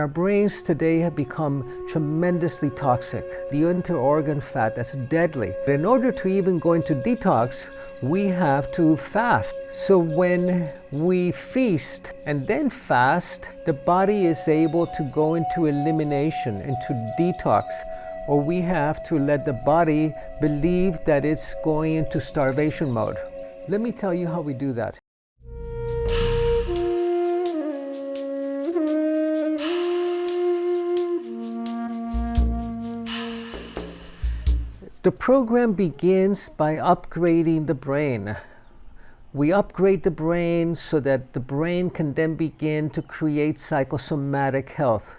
Our brains today have become tremendously toxic. The inter-organ fat that's deadly. In order to even go into detox, we have to fast. So when we feast and then fast, the body is able to go into elimination, into detox, or we have to let the body believe that it's going into starvation mode. Let me tell you how we do that. The program begins by upgrading the brain. We upgrade the brain so that the brain can then begin to create psychosomatic health.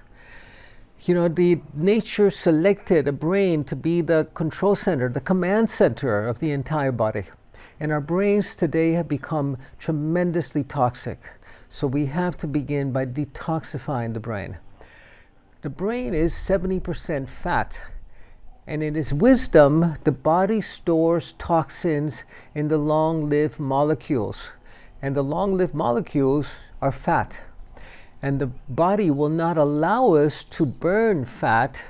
You know, the nature selected a brain to be the control center, the command center of the entire body. And our brains today have become tremendously toxic. So we have to begin by detoxifying the brain. The brain is 70% fat. And in its wisdom, the body stores toxins in the long-lived molecules. And the long-lived molecules are fat. And the body will not allow us to burn fat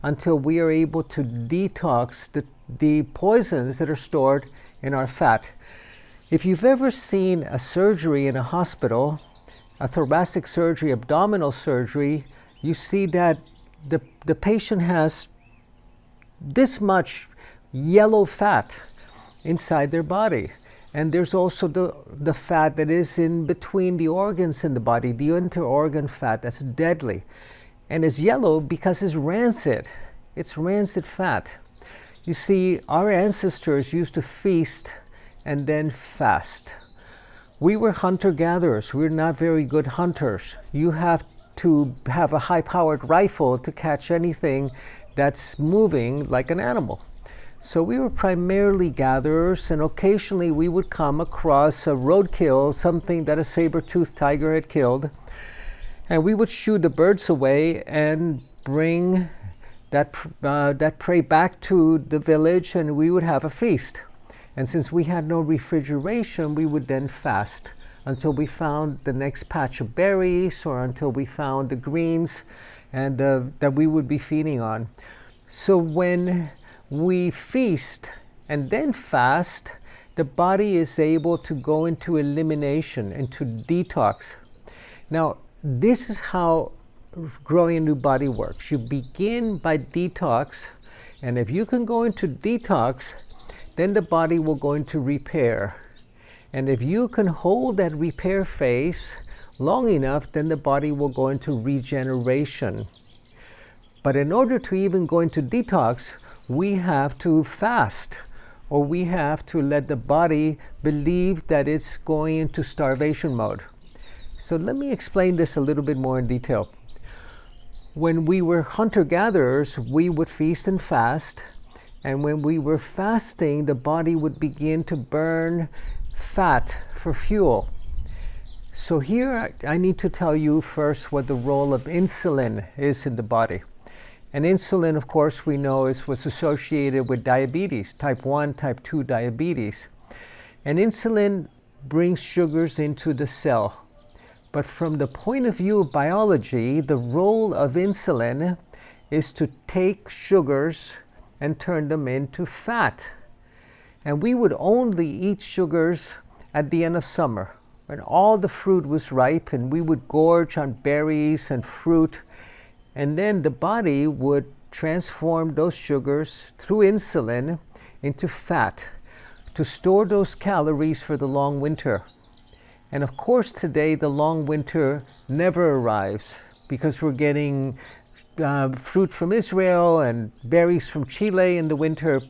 until we are able to detox the poisons that are stored in our fat. If you've ever seen a surgery in a hospital, a thoracic surgery, abdominal surgery, you see that the patient has this much yellow fat inside their body. And there's also the fat that is in between the organs in the body, the inter-organ fat that's deadly. And it's yellow because it's rancid. It's rancid fat. You see, our ancestors used to feast and then fast. We were hunter-gatherers. We're not very good hunters. You have to have a high-powered rifle to catch anything that's moving like an animal. So we were primarily gatherers, and occasionally we would come across a roadkill, something that a saber-toothed tiger had killed, and we would shoo the birds away and bring that prey back to the village, and we would have a feast. And since we had no refrigeration, we would then fast until we found the next patch of berries or until we found the greens and that we would be feeding on. So when we feast and then fast, the body is able to go into elimination, into detox. Now, this is how growing a new body works. You begin by detox, and if you can go into detox, then the body will go into repair. And if you can hold that repair phase long enough, then the body will go into regeneration. But in order to even go into detox, we have to fast, or we have to let the body believe that it's going into starvation mode. So let me explain this a little bit more in detail. When we were hunter-gatherers, we would feast and fast, and when we were fasting, the body would begin to burn fat for fuel. So here I need to tell you first what the role of insulin is in the body. And insulin, of course, we know was associated with diabetes, type 1, type 2 diabetes. And insulin brings sugars into the cell. But from the point of view of biology, the role of insulin is to take sugars and turn them into fat. And we would only eat sugars at the end of summer, when all the fruit was ripe, and we would gorge on berries and fruit. And then the body would transform those sugars through insulin into fat to store those calories for the long winter. And of course, today the long winter never arrives because we're getting fruit from Israel and berries from Chile in the winter.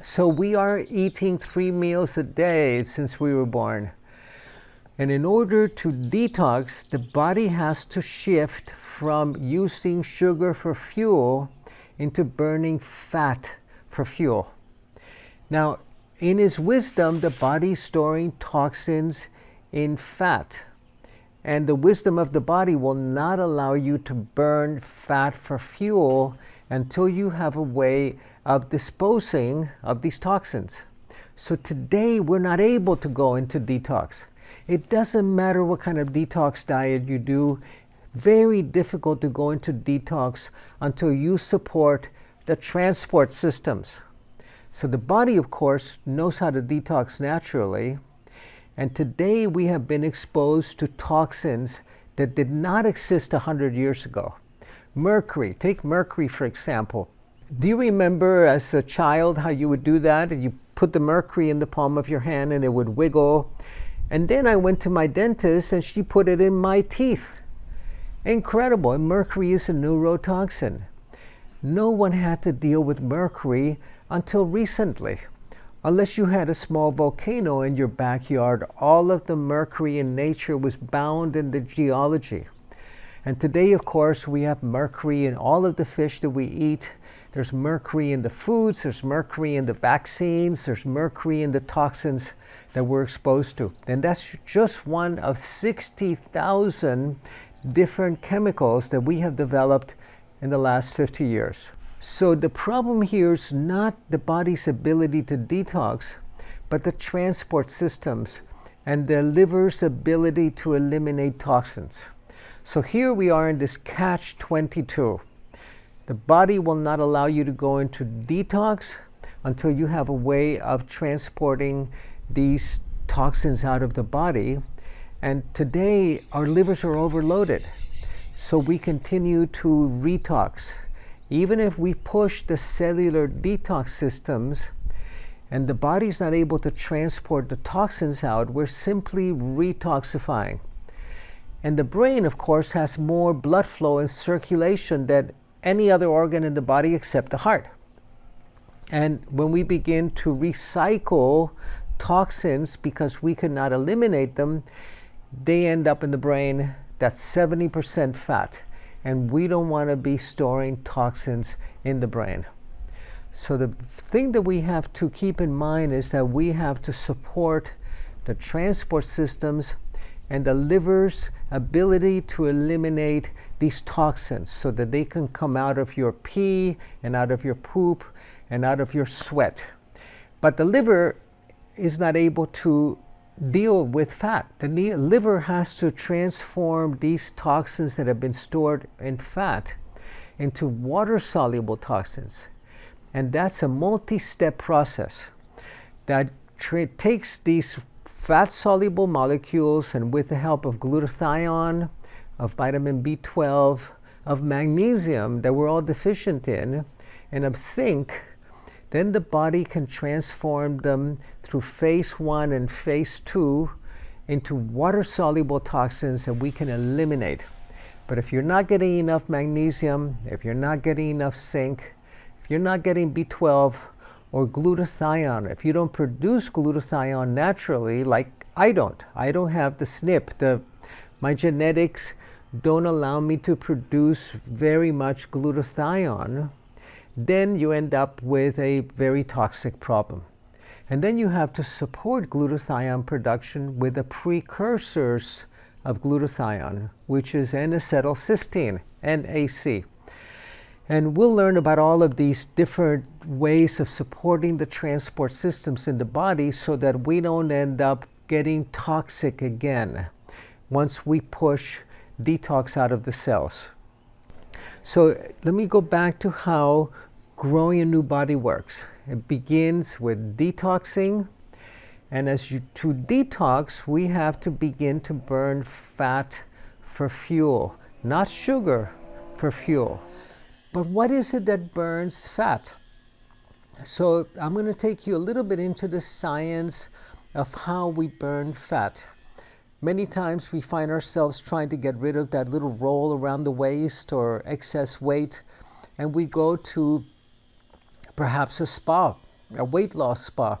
So we are eating 3 meals a day since we were born. And in order to detox, the body has to shift from using sugar for fuel into burning fat for fuel. Now, in its wisdom, the body is storing toxins in fat. And the wisdom of the body will not allow you to burn fat for fuel until you have a way of disposing of these toxins. So today we're not able to go into detox. It doesn't matter what kind of detox diet you do. Very difficult to go into detox until you support the transport systems. So the body, of course, knows how to detox naturally. And today we have been exposed to toxins that did not exist 100 years ago. Mercury, take mercury for example. Do you remember as a child how you would do that? You put the mercury in the palm of your hand and it would wiggle. And then I went to my dentist and she put it in my teeth. Incredible. And mercury is a neurotoxin. No one had to deal with mercury until recently. Unless you had a small volcano in your backyard, all of the mercury in nature was bound in the geology. And today, of course, we have mercury in all of the fish that we eat. There's mercury in the foods, there's mercury in the vaccines, there's mercury in the toxins that we're exposed to. And that's just one of 60,000 different chemicals that we have developed in the last 50 years. So the problem here is not the body's ability to detox, but the transport systems and the liver's ability to eliminate toxins. So here we are in this catch-22. The body will not allow you to go into detox until you have a way of transporting these toxins out of the body. And today our livers are overloaded. So we continue to retox. Even if we push the cellular detox systems and the body's not able to transport the toxins out, we're simply retoxifying. And the brain, of course, has more blood flow and circulation than any other organ in the body except the heart. And when we begin to recycle toxins because we cannot eliminate them, they end up in the brain. That's 70% fat. And we don't want to be storing toxins in the brain. So the thing that we have to keep in mind is that we have to support the transport systems and the liver's ability to eliminate these toxins so that they can come out of your pee and out of your poop and out of your sweat. But the liver is not able to deal with fat. The liver has to transform these toxins that have been stored in fat into water-soluble toxins. And that's a multi-step process that takes these fat-soluble molecules, and with the help of glutathione, of vitamin B12, of magnesium that we're all deficient in, and of zinc, then the body can transform them through phase 1 and phase 2 into water-soluble toxins that we can eliminate. But if you're not getting enough magnesium, if you're not getting enough zinc, if you're not getting B12 or glutathione, if you don't produce glutathione naturally, like I don't have the SNP, my genetics don't allow me to produce very much glutathione, then you end up with a very toxic problem. And then you have to support glutathione production with the precursors of glutathione, which is N-acetylcysteine, NAC. And we'll learn about all of these different ways of supporting the transport systems in the body so that we don't end up getting toxic again once we push detox out of the cells. So let me go back to how growing a new body works. It begins with detoxing, and to detox, we have to begin to burn fat for fuel, not sugar for fuel. But what is it that burns fat? So I'm going to take you a little bit into the science of how we burn fat. Many times we find ourselves trying to get rid of that little roll around the waist or excess weight, and we go to perhaps a spa, a weight loss spa.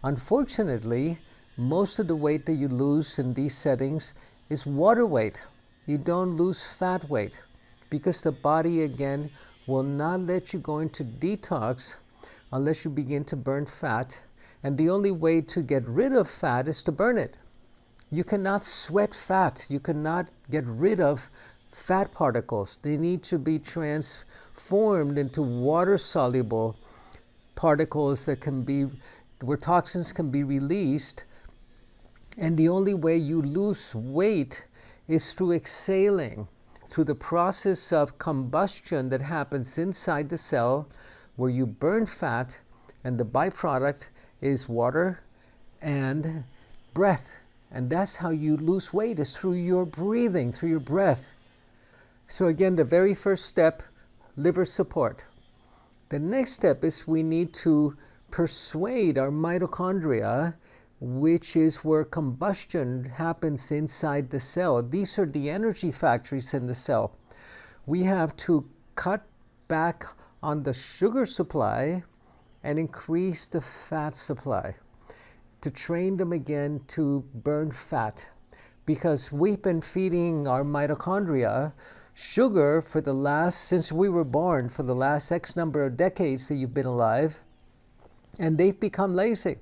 Unfortunately, most of the weight that you lose in these settings is water weight. You don't lose fat weight because the body, again, will not let you go into detox unless you begin to burn fat. And the only way to get rid of fat is to burn it. You cannot sweat fat. You cannot get rid of fat particles. They need to be transformed into water-soluble particles that where toxins can be released. And the only way you lose weight is through exhaling through the process of combustion that happens inside the cell, where you burn fat, and the byproduct is water and breath. And that's how you lose weight, is through your breathing, through your breath. So again, the very first step, liver support. The next step is we need to persuade our mitochondria, which is where combustion happens inside the cell. These are the energy factories in the cell. We have to cut back on the sugar supply and increase the fat supply to train them again to burn fat. Because we've been feeding our mitochondria sugar for the last, since we were born, for the last X number of decades that you've been alive, and they've become lazy.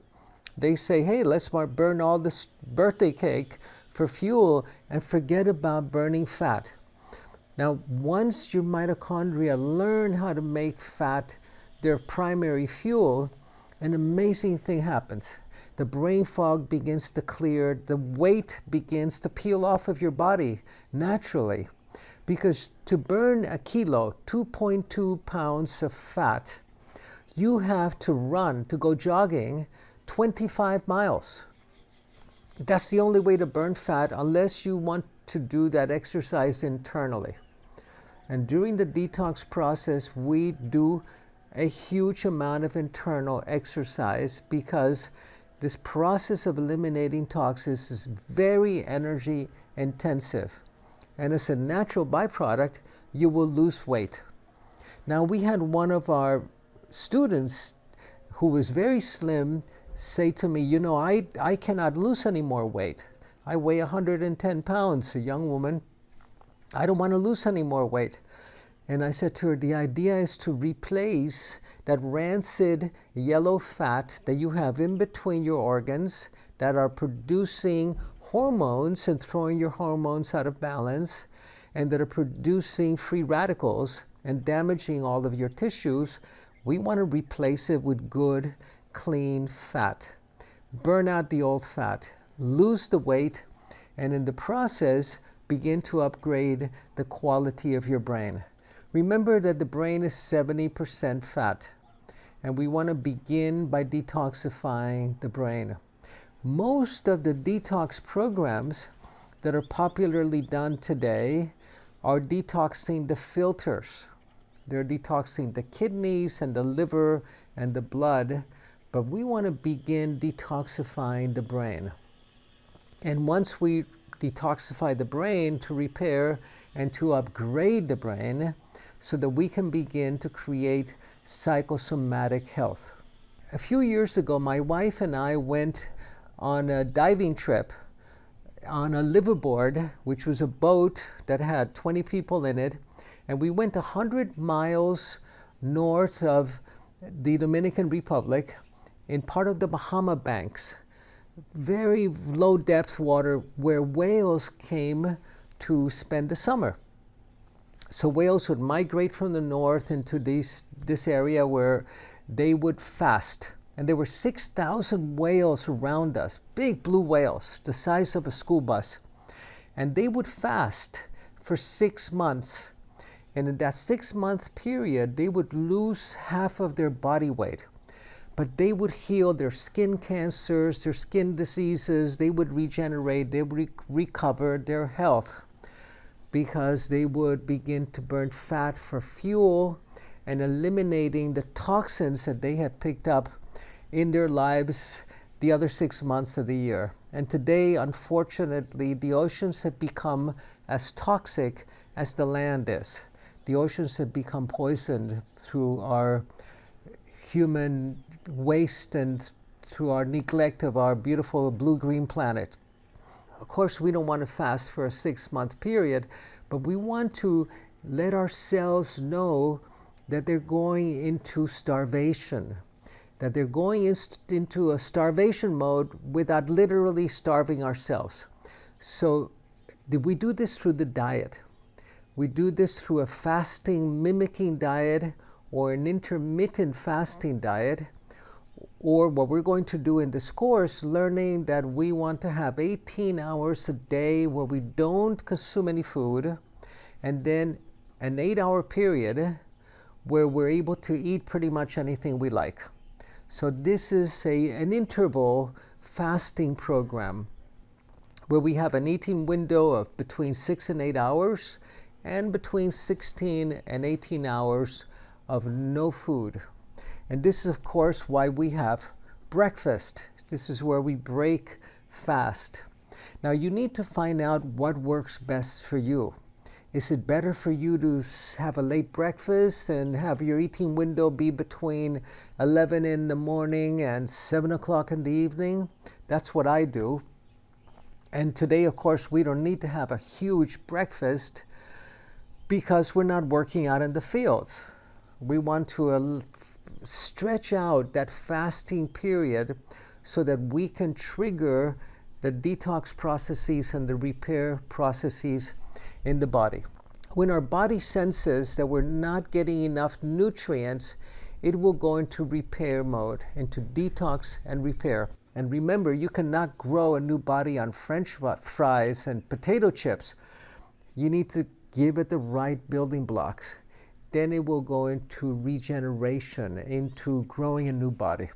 They say, hey, let's burn all this birthday cake for fuel and forget about burning fat. Now, once your mitochondria learn how to make fat their primary fuel, an amazing thing happens. The brain fog begins to clear, the weight begins to peel off of your body naturally. Because to burn a kilo, 2.2 pounds of fat, you have to run, to go jogging, 25 miles. That's the only way to burn fat, unless you want to do that exercise internally. And during the detox process, we do a huge amount of internal exercise, because this process of eliminating toxins is very energy intensive. And as a natural byproduct, you will lose weight. Now, we had one of our students who was very slim say to me, you know, I cannot lose any more weight. I weigh 110 pounds, a young woman. I don't want to lose any more weight. And I said to her, the idea is to replace that rancid yellow fat that you have in between your organs that are producing hormones and throwing your hormones out of balance, and that are producing free radicals and damaging all of your tissues. We want to replace it with good, clean fat. Burn out the old fat, lose the weight, and in the process, begin to upgrade the quality of your brain. Remember that the brain is 70% fat, and we want to begin by detoxifying the brain. Most of the detox programs that are popularly done today are detoxing the filters. They're detoxing the kidneys and the liver and the blood, but we want to begin detoxifying the brain. And once we detoxify the brain, to repair and to upgrade the brain so that we can begin to create psychosomatic health. A few years ago, my wife and I went on a diving trip on a liveaboard, which was a boat that had 20 people in it, and we went 100 miles north of the Dominican Republic in part of the Bahama Banks. Very low depth water where whales came to spend the summer. So whales would migrate from the north into this area where they would fast. And there were 6,000 whales around us, big blue whales, the size of a school bus. And they would fast for 6 months. And in that 6-month period, they would lose half of their body weight. But they would heal their skin cancers, their skin diseases, they would regenerate, they would recover their health, because they would begin to burn fat for fuel and eliminating the toxins that they had picked up in their lives the other 6 months of the year. And today, unfortunately, the oceans have become as toxic as the land is. The oceans have become poisoned through our human waste and through our neglect of our beautiful blue-green planet. Of course, we don't want to fast for a 6-month period, but we want to let our cells know that they're going into starvation, that they're going into a starvation mode without literally starving ourselves. So we do this through the diet. We do this through a fasting mimicking diet or an intermittent fasting diet, or what we're going to do in this course, learning that we want to have 18 hours a day where we don't consume any food, and then an 8-hour period where we're able to eat pretty much anything we like. So this is an interval fasting program where we have an eating window of between 6 and 8 hours and between 16 and 18 hours of no food. And this is, of course, why we have breakfast. This is where we break fast. Now, you need to find out what works best for you. Is it better for you to have a late breakfast and have your eating window be between 11 in the morning and 7 o'clock in the evening? That's what I do. And today, of course, we don't need to have a huge breakfast because we're not working out in the fields. We want to stretch out that fasting period so that we can trigger the detox processes and the repair processes in the body. When our body senses that we're not getting enough nutrients, it will go into repair mode, into detox and repair. And remember, you cannot grow a new body on French fries and potato chips. You need to give it the right building blocks. Then it will go into regeneration, into growing a new body.